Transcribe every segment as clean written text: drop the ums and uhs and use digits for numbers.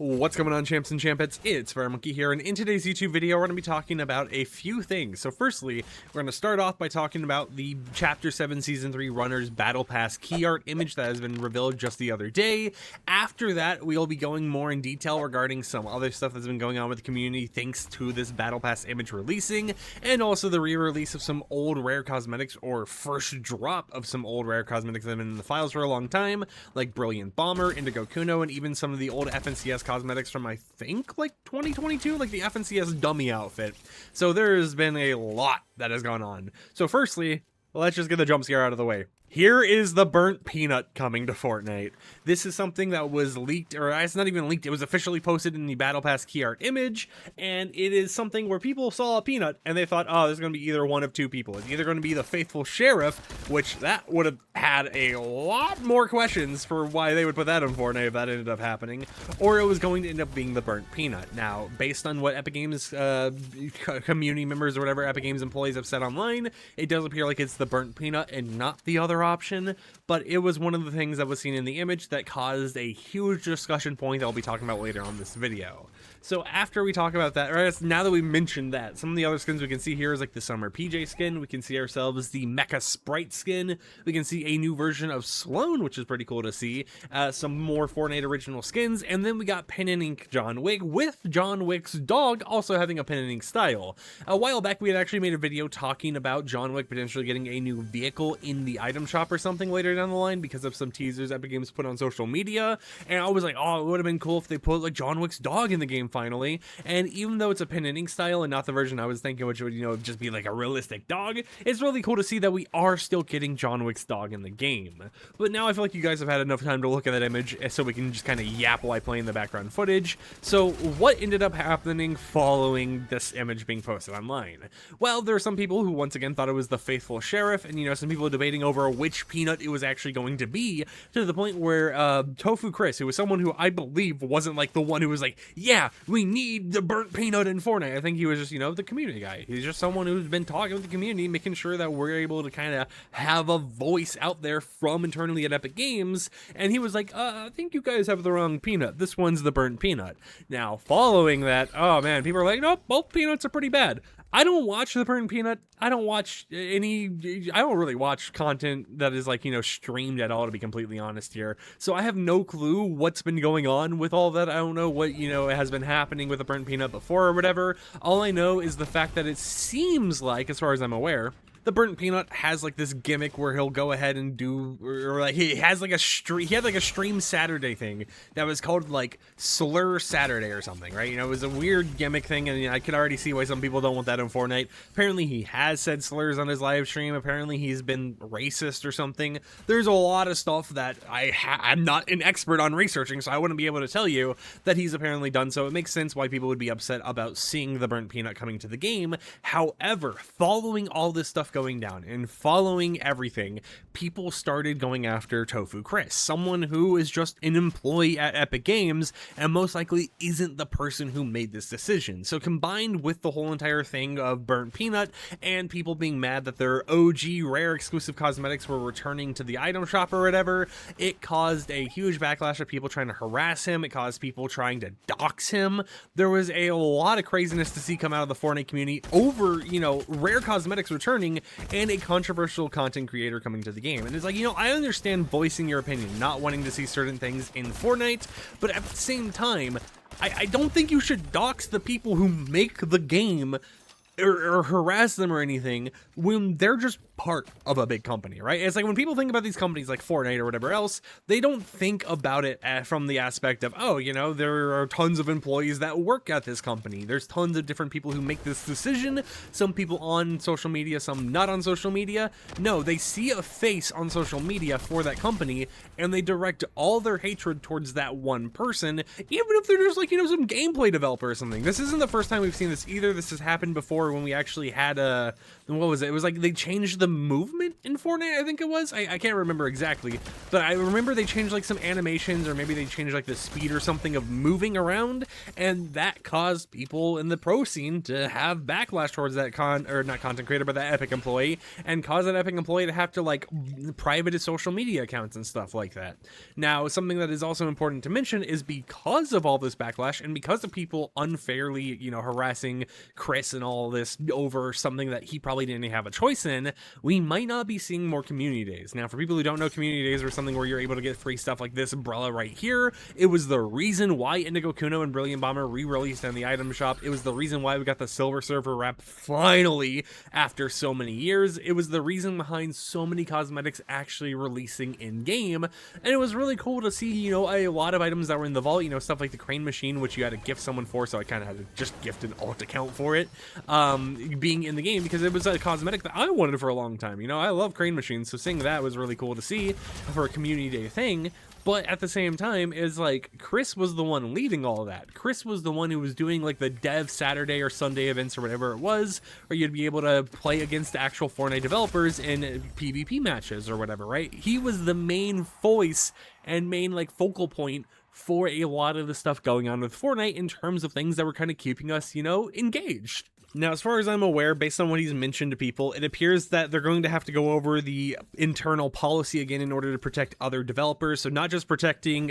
What's going on, champs and champettes? It's FireMonkey here, and in today's YouTube video, we're going to be talking about a few things. So firstly, we're going to start off by talking about the Chapter 7 Season 3 Runners Battle Pass key art image that has been revealed just the other day. After that, we'll be going more in detail regarding some other stuff that's been going on with the community thanks to this Battle Pass image releasing, and also the re-release of some old rare cosmetics, or first drop of some old rare cosmetics that have been in the files for a long time, like Brilliant Bomber, Indigo Kuno, and even some of the old FNCS cosmetics from, I think, like 2022, like the FNCS dummy outfit. So there's been a lot that has gone on. So firstly, let's just get the jump scare out of the way. Here is the burnt peanut coming to Fortnite. This is something that was leaked, or it's not even leaked, it was officially posted in the Battle Pass key art image, and it is something where people saw a peanut and they thought, oh, there's going to be either one of two people. It's either going to be the faithful sheriff, which that would have had a lot more questions for why they would put that on Fortnite if that ended up happening, or it was going to end up being the burnt peanut. Now, based on what Epic Games community members or whatever Epic Games employees have said online, it does appear like it's the burnt peanut and not the other option, but it was one of the things that was seen in the image that caused a huge discussion point that I'll be talking about later on this video. So after we talk about that, or now that we mentioned that, some of the other skins we can see here is like the Summer PJ skin. We can see ourselves the Mecha Sprite skin. We can see a new version of Sloan, which is pretty cool to see. Some more Fortnite original skins, and then we got pen and ink John Wick, with John Wick's dog also having a pen and ink style. A while back we had actually made a video talking about John Wick potentially getting a new vehicle in the item shop or something later down the line because of some teasers Epic Games put on social media, and I was like, oh, it would have been cool if they put like John Wick's dog in the game finally. And even though it's a pen and ink style and not the version I was thinking, which would, you know, just be like a realistic dog, it's really cool to see that we are still getting John Wick's dog in the game. But now I feel like you guys have had enough time to look at that image, so we can just kind of yap while I play in the background footage. So what ended up happening following this image being posted online? Well, there are some people who once again thought it was the faithful sheriff, and you know, some people debating over which peanut it was actually going to be, to the point where Tofu Chris, who was someone who I believe wasn't like the one who was like, yeah, we need the burnt peanut in Fortnite. I think he was just, you know, the community guy. He's just someone who's been talking with the community, making sure that we're able to kind of have a voice out there from internally at Epic Games, and he was like, I think you guys have the wrong peanut. This one's the burnt peanut. Now, following that, oh man, people are like, nope, both peanuts are pretty bad. I don't watch the burnt peanut. I don't watch I don't really watch content that is like, you know, streamed at all, to be completely honest here. So I have no clue what's been going on with all that. I don't know what, you know, has been happening with the burnt peanut before or whatever. All I know is the fact that it seems like, as far as I'm aware, the burnt peanut has like this gimmick where he'll go ahead and do, or like he has like a stream, he had like a stream Saturday thing that was called like Slur Saturday or something, right? You know, it was a weird gimmick thing, and you know, I could already see why some people don't want that in Fortnite. Apparently he has said slurs on his live stream. Apparently he's been racist or something. There's a lot of stuff that I'm not an expert on researching, so I wouldn't be able to tell you that he's apparently done. So it makes sense why people would be upset about seeing the burnt peanut coming to the game. However, following all this stuff going down and following everything, people started going after Tofu Chris, someone who is just an employee at Epic Games and most likely isn't the person who made this decision. So combined with the whole entire thing of burnt peanut and people being mad that their OG rare exclusive cosmetics were returning to the item shop or whatever, it caused a huge backlash of people trying to harass him. It caused people trying to dox him. There was a lot of craziness to see come out of the Fortnite community over, you know, rare cosmetics returning and a controversial content creator coming to the game. And it's like, you know, I understand voicing your opinion, not wanting to see certain things in Fortnite, but at the same time, I don't think you should dox the people who make the game or harass them or anything when they're just part of a big company, right? It's like when people think about these companies like Fortnite or whatever else, they don't think about it from the aspect of, oh, you know, there are tons of employees that work at this company. There's tons of different people who make this decision. Some people on social media, some not on social media. No, they see a face on social media for that company and they direct all their hatred towards that one person, even if they're just like, you know, some gameplay developer or something. This isn't the first time we've seen this either. This has happened before before when we actually had a, what was it? It was like they changed the movement in Fortnite, I think it was. I can't remember exactly, but I remember they changed like some animations, or maybe they changed like the speed or something of moving around, and that caused people in the pro scene to have backlash towards that not content creator, but that Epic employee, and cause that Epic employee to have to like private his social media accounts and stuff like that. Now, something that is also important to mention is because of all this backlash and because of people unfairly, you know, harassing Chris and all this over something that he probably didn't have a choice in, we might not be seeing more community days. Now, for people who don't know, community days are something where you're able to get free stuff like this umbrella right here. It was the reason why Indigo Kuno and Brilliant Bomber re-released in the item shop. It was the reason why we got the Silver Surfer wrap finally after so many years. It was the reason behind so many cosmetics actually releasing in game, and it was really cool to see, you know, a lot of items that were in the vault, you know, stuff like the crane machine, which you had to gift someone for, so I kind of had to just gift an alt account for it, being in the game, because it was a cosmetic that I wanted for a long time. You know, I love crane machines, so seeing that was really cool to see for a community day thing. But at the same time, is like Chris was the one leading all of that. Chris was the one who was doing like the dev Saturday or Sunday events or whatever it was, where you'd be able to play against the actual Fortnite developers in PvP matches or whatever, right? He was the main voice and main like focal point for a lot of the stuff going on with Fortnite in terms of things that were kind of keeping us, you know, engaged. Now, as far as I'm aware, based on what he's mentioned to people, it appears that they're going to have to go over the internal policy again in order to protect other developers. So not just protecting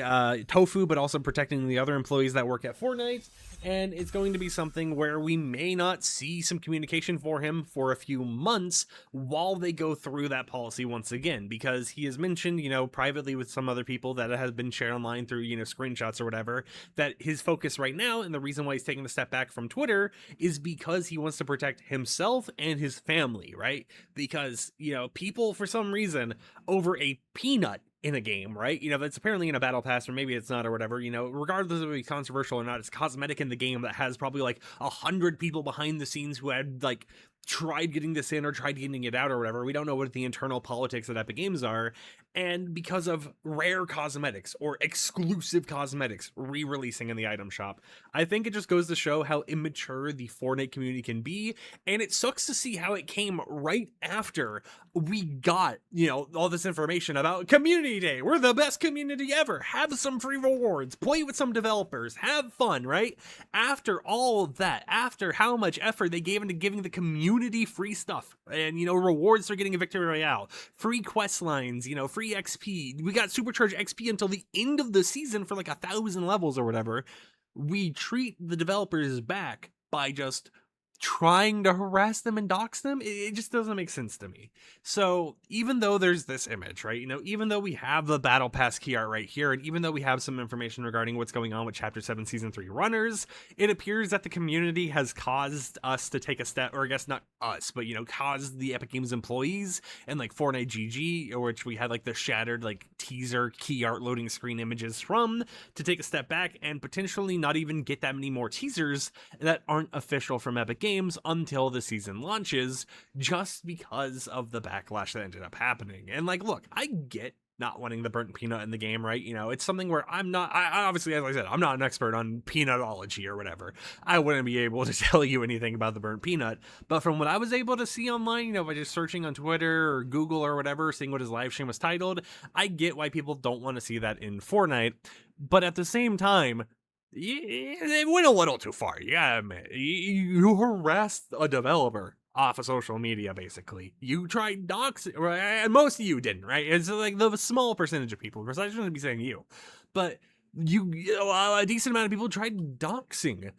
Tofu, but also protecting the other employees that work at Fortnite. And it's going to be something where we may not see some communication for him for a few months while they go through that policy once again, because he has mentioned, you know, privately with some other people that has been shared online through, you know, screenshots or whatever, that his focus right now and the reason why he's taking a step back from Twitter is because he wants to protect himself and his family, right? Because, you know, people for some reason over a peanut in a game, right? You know, that's apparently in a battle pass, or maybe it's not, or whatever, you know, regardless of if it's controversial or not, it's cosmetic in the game that has probably like 100 people behind the scenes who had like tried getting this in or tried getting it out or whatever. We don't know what the internal politics at Epic Games are. And because of rare cosmetics or exclusive cosmetics re-releasing in the item shop, I think it just goes to show how immature the Fortnite community can be. And it sucks to see how it came right after we got, you know, all this information about Community Day. We're the best community ever. Have some free rewards, play with some developers, have fun, right? After all of that, after how much effort they gave into giving the community free stuff and, you know, rewards for getting a victory royale, free quest lines, you know, free XP. We got supercharged XP until the end of the season for like 1,000 levels or whatever. We treat the developers back by just trying to harass them and dox them. It just doesn't make sense to me. So even though there's this image, right, you know, even though we have the battle pass key art right here, and even though we have some information regarding what's going on with chapter 7 season 3 runners, it appears that the community has caused us to take a step, or I guess not us, but, you know, caused the Epic Games employees and like Fortnite GG, which we had like the shattered like teaser key art loading screen images from, to take a step back and potentially not even get that many more teasers that aren't official from Epic Games until the season launches, just because of the backlash that ended up happening. And like, look, I get not wanting the burnt peanut in the game, right? You know, it's something where I obviously, as I said, I'm not an expert on peanutology or whatever. I wouldn't be able to tell you anything about the burnt peanut, but from what I was able to see online, you know, by just searching on Twitter or Google or whatever, seeing what his live stream was titled, I get why people don't want to see that in Fortnite. But at the same time, they went a little too far. Yeah, man. You harassed a developer off of social media, basically. You tried doxing, and most of you didn't, right? It's like the small percentage of people, because I shouldn't be saying you, but a decent amount of people tried doxing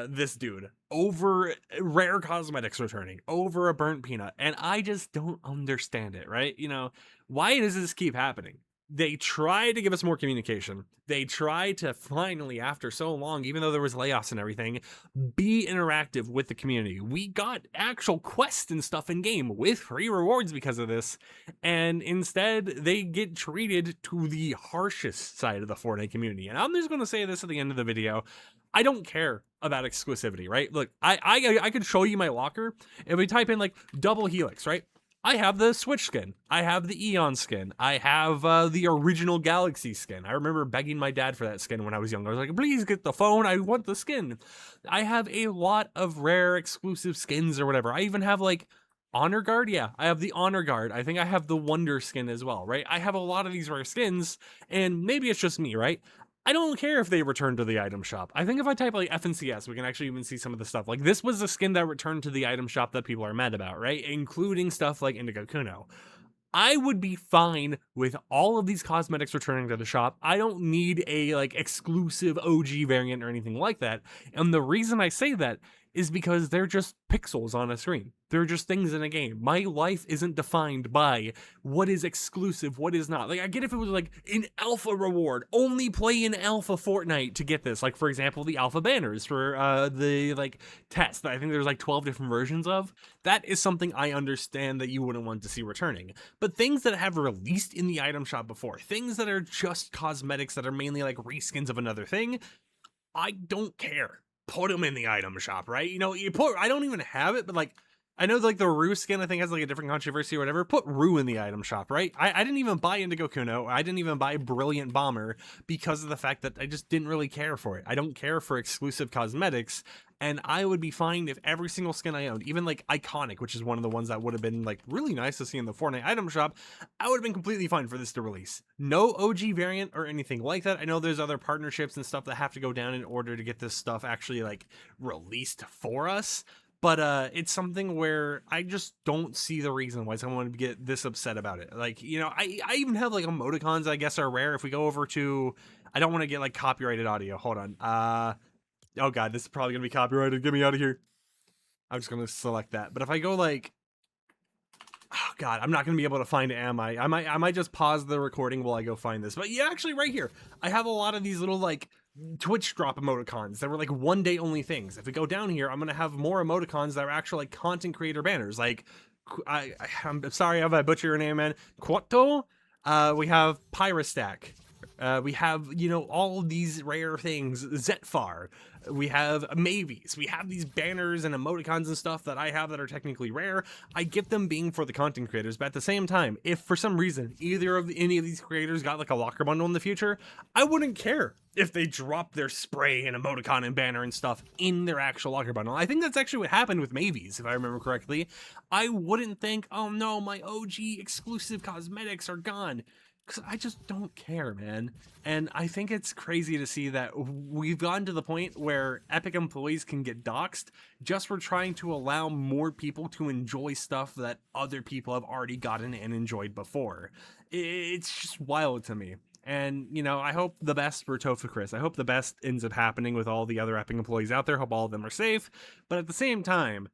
this dude over rare cosmetics returning, over a burnt peanut, and I just don't understand it, right? You know, why does this keep happening? They try to give us more communication. They try to finally, after so long, even though there was layoffs and everything, be interactive with the community. We got actual quests and stuff in game with free rewards because of this. And instead, they get treated to the harshest side of the Fortnite community. And I'm just going to say this at the end of the video. I don't care about exclusivity, right? Look, I could show you my locker. If we type in like double helix, right? I have the Switch skin. I have the Eon skin. I have the original Galaxy skin. I remember begging my dad for that skin when I was young. I was like, please get the phone. I want the skin. I have a lot of rare exclusive skins or whatever. I even have like Honor Guard. Yeah, I have the Honor Guard. I think I have the Wonder skin as well, right? I have a lot of these rare skins, and maybe it's just me, right? I don't care if they return to the item shop. I think if I type like FNCS, we can actually even see some of the stuff. Like this was the skin that returned to the item shop that people are mad about, right? Including stuff like Indigo Kuno. I would be fine with all of these cosmetics returning to the shop. I don't need a like exclusive OG variant or anything like that. And the reason I say that is because they're just pixels on a screen. They're just things in a game. My life isn't defined by what is exclusive, what is not. Like I get if it was like an alpha reward, only play in alpha Fortnite to get this. Like for example, the alpha banners for the like test that I think there's like 12 different versions of. That is something I understand that you wouldn't want to see returning. But things that have released in the item shop before, things that are just cosmetics that are mainly like reskins of another thing, I don't care. Put them in the item shop, right? You know, I don't even have it, but like, I know like the Rue skin, I think has like a different controversy or whatever. Put Rue in the item shop, right? I didn't even buy Indigo Kuno. I didn't even buy Brilliant Bomber because of the fact that I just didn't really care for it. I don't care for exclusive cosmetics. And I would be fine if every single skin I owned, even like Iconic, which is one of the ones that would have been like really nice to see in the Fortnite item shop, I would have been completely fine for this to release. No OG variant or anything like that. I know there's other partnerships and stuff that have to go down in order to get this stuff actually like released for us. But it's something where I just don't see the reason why someone would get this upset about it. Like, you know, I even have like emoticons I guess are rare. If we go over to, I don't want to get like copyrighted audio. Hold on. Oh god, this is probably gonna be copyrighted. Get me out of here. I'm just gonna select that. But if I go like, oh god, I'm not gonna be able to find it, am I? I might just pause the recording while I go find this. But yeah, actually right here, I have a lot of these little like Twitch drop emoticons that were like one day only things. If we go down here, I'm gonna have more emoticons that are actual like content creator banners. Like, I'm sorry if I butcher your name, man. Quato. We have Pyrostack. We have, you know, all of these rare things, Zetfar, we have Mavies, we have these banners and emoticons and stuff that I have that are technically rare. I get them being for the content creators, but at the same time, if for some reason any of these creators got like a locker bundle in the future, I wouldn't care if they drop their spray and emoticon and banner and stuff in their actual locker bundle. I think that's actually what happened with Mavies, if I remember correctly. I wouldn't think, oh no, my OG exclusive cosmetics are gone. Because I just don't care, man. And I think it's crazy to see that we've gotten to the point where Epic employees can get doxxed just for trying to allow more people to enjoy stuff that other people have already gotten and enjoyed before. It's just wild to me. And, you know, I hope the best for Tofu Chris. I hope the best ends up happening with all the other Epic employees out there. Hope all of them are safe. But at the same time,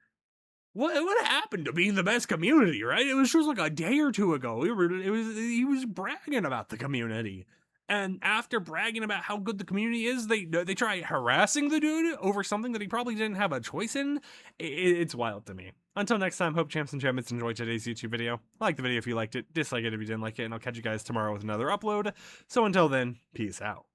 what happened to being the best community, right? It was just like a day or two ago. He was bragging about the community. And after bragging about how good the community is, they try harassing the dude over something that he probably didn't have a choice in. It's wild to me. Until next time, hope champs and champions enjoyed today's YouTube video. Like the video if you liked it, dislike it if you didn't like it, and I'll catch you guys tomorrow with another upload. So until then, peace out.